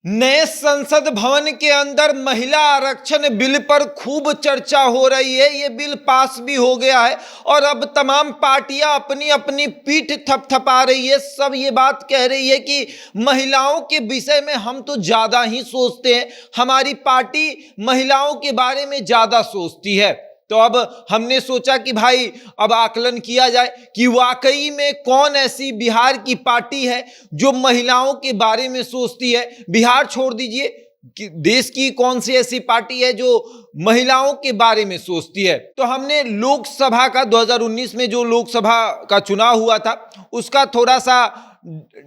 नए संसद भवन के अंदर महिला आरक्षण बिल पर खूब चर्चा हो रही है। ये बिल पास भी हो गया है और अब तमाम पार्टियां अपनी अपनी पीठ थपथपा रही है। सब ये बात कह रही है कि महिलाओं के विषय में हम तो ज्यादा ही सोचते हैं, हमारी पार्टी महिलाओं के बारे में ज्यादा सोचती है। तो अब हमने सोचा कि भाई अब आकलन किया जाए कि वाकई में कौन ऐसी बिहार की पार्टी है जो महिलाओं के बारे में सोचती है। बिहार छोड़ दीजिए कि देश की कौन सी ऐसी पार्टी है जो महिलाओं के बारे में सोचती है। तो हमने लोकसभा का 2019 में जो लोकसभा का चुनाव हुआ था उसका थोड़ा सा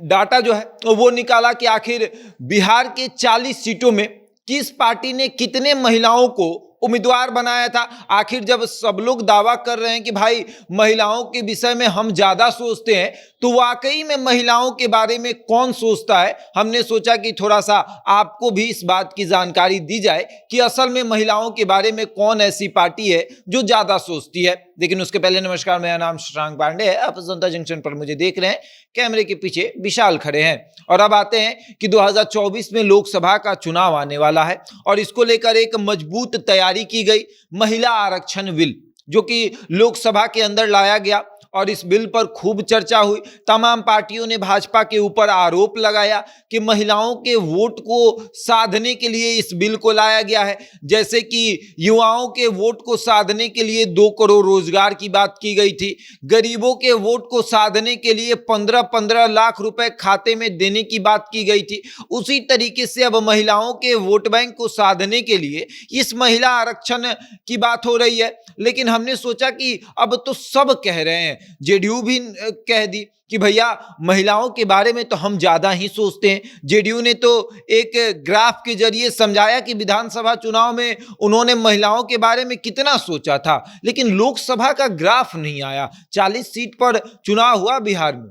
डाटा जो है वो निकाला कि आखिर बिहार के 40 सीटों में किस पार्टी ने कितने महिलाओं को उम्मीदवार बनाया था। आखिर जब सब लोग दावा कर रहे हैं कि भाई महिलाओं के विषय में हम ज्यादा सोचते हैं, तो वाकई में महिलाओं के बारे में कौन सोचता है। हमने सोचा कि थोड़ा सा आपको भी इस बात की जानकारी दी जाए कि असल में महिलाओं के बारे में कौन ऐसी पार्टी है जो ज्यादा सोचती है। लेकिन उसके पहले नमस्कार, मेरा नाम शशांक पांडे है। आप जनता जंक्शन पर मुझे देख रहे हैं, कैमरे के पीछे विशाल खड़े हैं। और अब आते हैं कि 2024 में लोकसभा का चुनाव आने वाला है और इसको लेकर एक मजबूत तैयारी की गई। महिला आरक्षण बिल जो कि लोकसभा के अंदर लाया गया और इस बिल पर खूब चर्चा हुई। तमाम पार्टियों ने भाजपा के ऊपर आरोप लगाया कि महिलाओं के वोट को साधने के लिए इस बिल को लाया गया है। जैसे कि युवाओं के वोट को साधने के लिए 2 करोड़ रोजगार की बात की गई थी, गरीबों के वोट को साधने के लिए 15-15 लाख रुपए खाते में देने की बात की गई थी। उसी तरीके से अब महिलाओं के वोट बैंक को साधने के लिए इस महिला आरक्षण की बात हो रही है। लेकिन हमने सोचा कि अब तो सब कह रहे हैं, जेडीयू भी कह दी कि भैया महिलाओं के बारे में तो हम ज्यादा ही सोचते हैं। जेडीयू ने तो एक ग्राफ के जरिए समझाया कि विधानसभा चुनाव में उन्होंने महिलाओं के बारे में कितना सोचा था, लेकिन लोकसभा का ग्राफ नहीं आया। 40 सीट पर चुनाव हुआ बिहार में।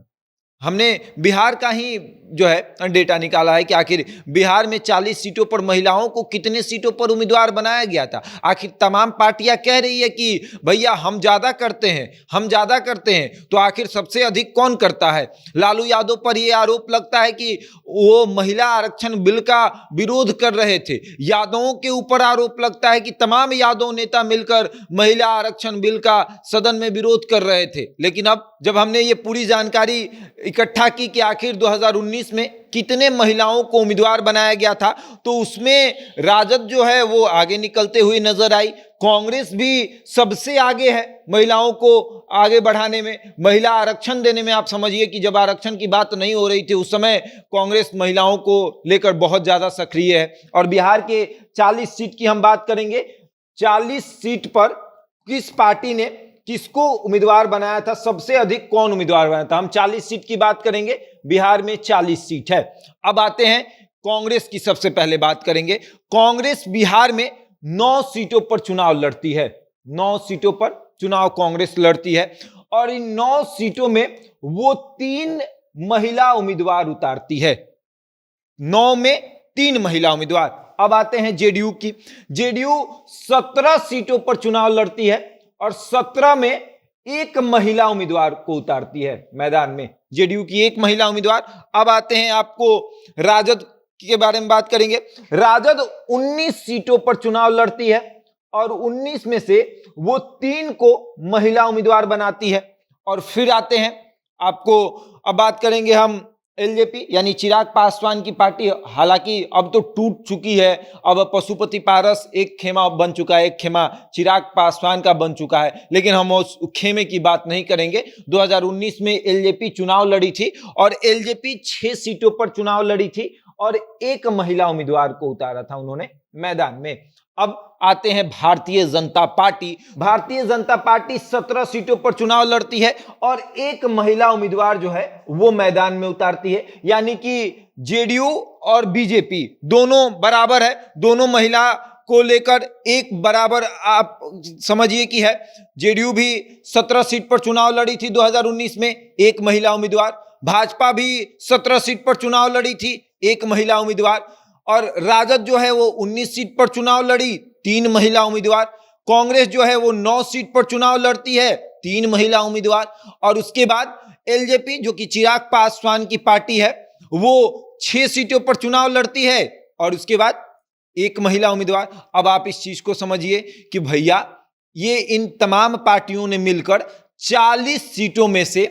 हमने बिहार का ही जो है डेटा निकाला है कि आखिर बिहार में 40 सीटों पर महिलाओं को कितने सीटों पर उम्मीदवार बनाया गया था। आखिर तमाम पार्टियां कह रही है कि भैया हम ज्यादा करते हैं, हम ज्यादा करते हैं, तो आखिर सबसे अधिक कौन करता है। लालू यादव पर यह आरोप लगता है कि वो महिला आरक्षण बिल का विरोध कर रहे थे। यादवों के ऊपर आरोप लगता है कि तमाम यादव नेता मिलकर महिला आरक्षण बिल का सदन में विरोध कर रहे थे। लेकिन अब जब हमने ये पूरी जानकारी इकट्ठा की कि आखिर 2019 में कितने महिलाओं को उम्मीदवार बनाया गया था, तो उसमें राजद जो है वो आगे निकलते हुए नजर आई। कांग्रेस भी सबसे आगे है महिलाओं को आगे बढ़ाने में, महिला आरक्षण देने में। आप समझिए कि जब आरक्षण की बात नहीं हो रही थी उस समय कांग्रेस महिलाओं को लेकर बहुत ज्यादा सक्रिय है। और बिहार के 40 सीट की हम बात करेंगे, 40 सीट पर किस पार्टी ने किसको उम्मीदवार बनाया था, सबसे अधिक कौन उम्मीदवार बनाया था। हम 40 सीट की बात करेंगे, बिहार में 40 सीट है। अब आते हैं कांग्रेस की, सबसे पहले बात करेंगे। कांग्रेस बिहार में 9 सीटों पर चुनाव लड़ती है। 9 सीटों पर चुनाव कांग्रेस लड़ती है और इन 9 सीटों में वो 3 महिला उम्मीदवार उतारती है। 9 में 3 महिला उम्मीदवार। अब आते हैं जेडीयू की। जेडीयू 17 सीटों पर चुनाव लड़ती है और 17 में 1 महिला उम्मीदवार को उतारती है मैदान में। जेडीयू की 1 महिला उम्मीदवार। अब आते हैं आपको राजद के बारे में बात करेंगे। राजद 19 सीटों पर चुनाव लड़ती है और 19 में से वो 3 को महिला उम्मीदवार बनाती है। और फिर आते हैं आपको, अब बात करेंगे हम एलजेपी यानी चिराग पासवान की पार्टी। हालांकि अब तो टूट चुकी है, अब पशुपति पारस एक खेमा बन चुका है, एक खेमा चिराग पासवान का बन चुका है। लेकिन हम उस खेमे की बात नहीं करेंगे। 2019 में एलजेपी चुनाव लड़ी थी और एलजेपी 6 सीटों पर चुनाव लड़ी थी और 1 महिला उम्मीदवार को उतारा था उन्होंने मैदान में। अब आते हैं भारतीय जनता पार्टी। भारतीय जनता पार्टी 17 सीटों पर चुनाव लड़ती है और 1 महिला उम्मीदवार जो है वो मैदान में उतारती है। यानी कि जेडीयू और बीजेपी दोनों बराबर है, दोनों महिला को लेकर एक बराबर आप समझिए कि है। जेडीयू भी 17 सीट पर चुनाव लड़ी थी 2019 में, 1 महिला उम्मीदवार। भाजपा भी 17 सीट पर चुनाव लड़ी थी, 1 महिला उम्मीदवार। और राजद जो है वो 19 सीट पर चुनाव लड़ी, 3 महिला उम्मीदवार। कांग्रेस जो है वो 9 सीट पर चुनाव लड़ती है, 3 महिला उम्मीदवार। और उसके बाद एलजेपी जो कि चिराग पासवान की पार्टी है वो 6 सीटों पर चुनाव लड़ती है, और उसके बाद एक महिला उम्मीदवार। अब आप इस चीज को समझिए कि भैया ये इन तमाम पार्टियों ने मिलकर 40 सीटों में से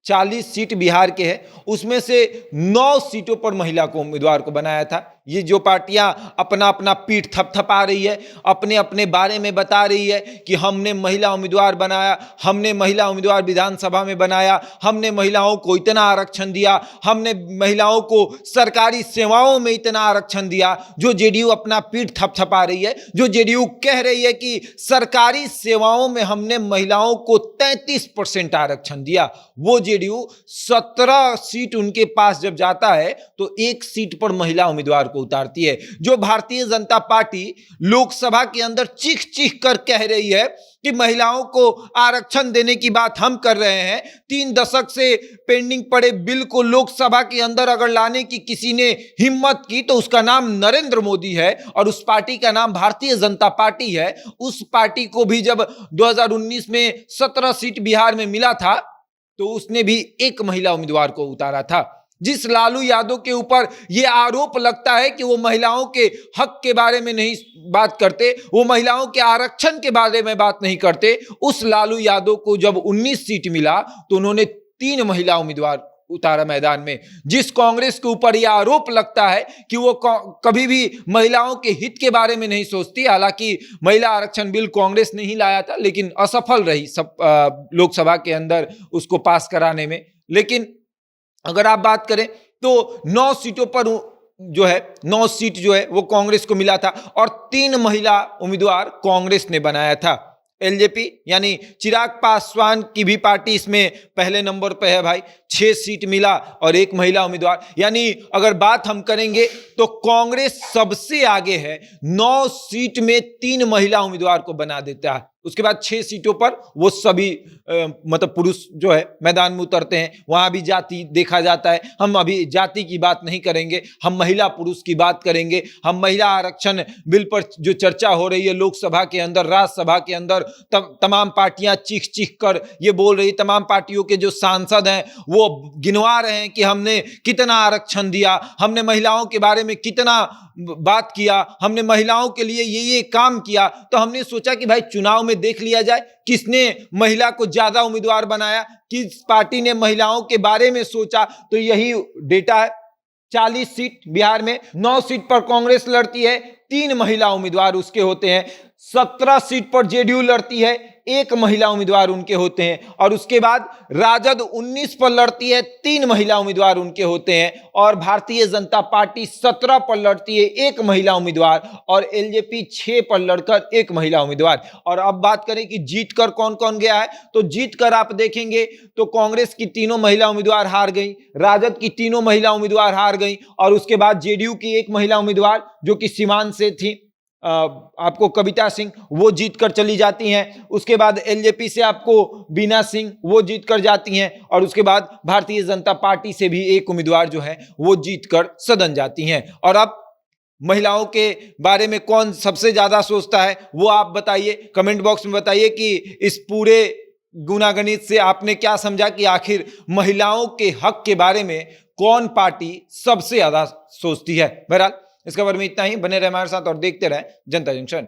40 सीट बिहार के हैं, उसमें से 9 सीटों पर महिला को उम्मीदवार को बनाया था। ये जो पार्टियां अपना अपना पीठ थपथपा रही है, अपने अपने बारे में बता रही है कि हमने महिला उम्मीदवार बनाया, हमने महिला उम्मीदवार विधानसभा में बनाया, हमने महिलाओं को इतना आरक्षण दिया, हमने महिलाओं को सरकारी सेवाओं में इतना आरक्षण दिया। जो जेडीयू अपना पीठ थपथपा रही है, जो जेडीयू कह रही है कि सरकारी सेवाओं में हमने महिलाओं को 33% आरक्षण दिया, वो जेडीयू 17 सीट उनके पास जब जाता है तो एक सीट पर महिला उम्मीदवार को उतारती है। जो भारतीय जनता पार्टी लोकसभा के अंदर चीख चीख कर कह रही है कि महिलाओं को आरक्षण देने की बात हम कर रहे हैं, 3 दशक से पेंडिंग पड़े बिल को लोकसभा के अंदर अगर लाने की किसी ने हिम्मत की तो उसका नाम नरेंद्र मोदी है और उस पार्टी का नाम भारतीय जनता पार्टी है। उस पार्टी को भी जब 2019 में 17 सीट बिहार में मिला था तो उसने भी एक महिला उम्मीदवार को उतारा था। जिस लालू यादव के ऊपर यह आरोप लगता है कि वो महिलाओं के हक के बारे में नहीं बात करते, वो महिलाओं के आरक्षण के बारे में बात नहीं करते, उस लालू यादव को जब 19 सीट मिला तो उन्होंने 3 महिला उम्मीदवार उतारा मैदान में। जिस कांग्रेस के ऊपर यह आरोप लगता है कि वो कभी भी महिलाओं के हित के बारे में नहीं सोचती, हालांकि महिला आरक्षण बिल कांग्रेस ने ही लाया था लेकिन असफल रही सब लोकसभा के अंदर उसको पास कराने में। लेकिन अगर आप बात करें तो 9 सीटों पर जो है 9 सीट जो है वो कांग्रेस को मिला था और 3 महिला उम्मीदवार कांग्रेस ने बनाया था। एलजेपी यानी चिराग पासवान की भी पार्टी इसमें पहले नंबर पे है भाई, 6 सीट मिला और एक महिला उम्मीदवार। यानी अगर बात हम करेंगे तो कांग्रेस सबसे आगे है, 9 सीट में 3 महिला उम्मीदवार को बना देता है। उसके बाद 6 सीटों पर वो सभी मतलब पुरुष जो है मैदान में उतरते हैं, वहां भी जाति देखा जाता है। हम अभी जाति की बात नहीं करेंगे, हम महिला पुरुष की बात करेंगे। हम महिला आरक्षण बिल पर जो चर्चा हो रही है लोकसभा के अंदर, राज्यसभा के अंदर, तमाम पार्टियां चीख चीख कर ये बोल रही, तमाम पार्टियों के जो सांसद हैं वो गिनवा रहे हैं कि हमने कितना आरक्षण दिया, हमने महिलाओं के बारे में कितना बात किया, हमने महिलाओं के लिए ये काम किया। तो हमने सोचा कि भाई चुनाव में देख लिया जाए किसने महिला को ज्यादा उम्मीदवार बनाया, किस पार्टी ने महिलाओं के बारे में सोचा। तो यही डेटा है। 40 सीट बिहार में, 9 सीट पर कांग्रेस लड़ती है, 3 महिला उम्मीदवार उसके होते हैं। 17 सीट पर जेडीयू लड़ती है, 1 महिला उम्मीदवार उनके होते हैं। और उसके बाद राजद 19 पर लड़ती है, 3 महिला उम्मीदवार उनके होते हैं। और भारतीय जनता पार्टी 17 पर लड़ती है, 1 महिला उम्मीदवार। और एलजेपी 6 पर लड़कर 1 महिला उम्मीदवार। और अब बात करें कि जीतकर कौन कौन गया है, तो जीतकर आप देखेंगे तो कांग्रेस की 3 महिला उम्मीदवार हार गई, राजद की 3 महिला उम्मीदवार हार गई, और उसके बाद जेडीयू की 1 महिला उम्मीदवार जो कि सीवान से थी, आपको कविता सिंह, वो जीत कर चली जाती हैं। उसके बाद एलजेपी से आपको बीना सिंह, वो जीत कर जाती हैं। और उसके बाद भारतीय जनता पार्टी से भी 1 उम्मीदवार जो है वो जीत कर सदन जाती हैं। और अब महिलाओं के बारे में कौन सबसे ज्यादा सोचता है वो आप बताइए, कमेंट बॉक्स में बताइए कि इस पूरे गुनागणित से आपने क्या समझा कि आखिर महिलाओं के हक के बारे में कौन पार्टी सबसे ज्यादा सोचती है। बहरहाल इस खबर में इतना ही। बने रहे हमारे साथ और देखते रहे जनता जंक्शन।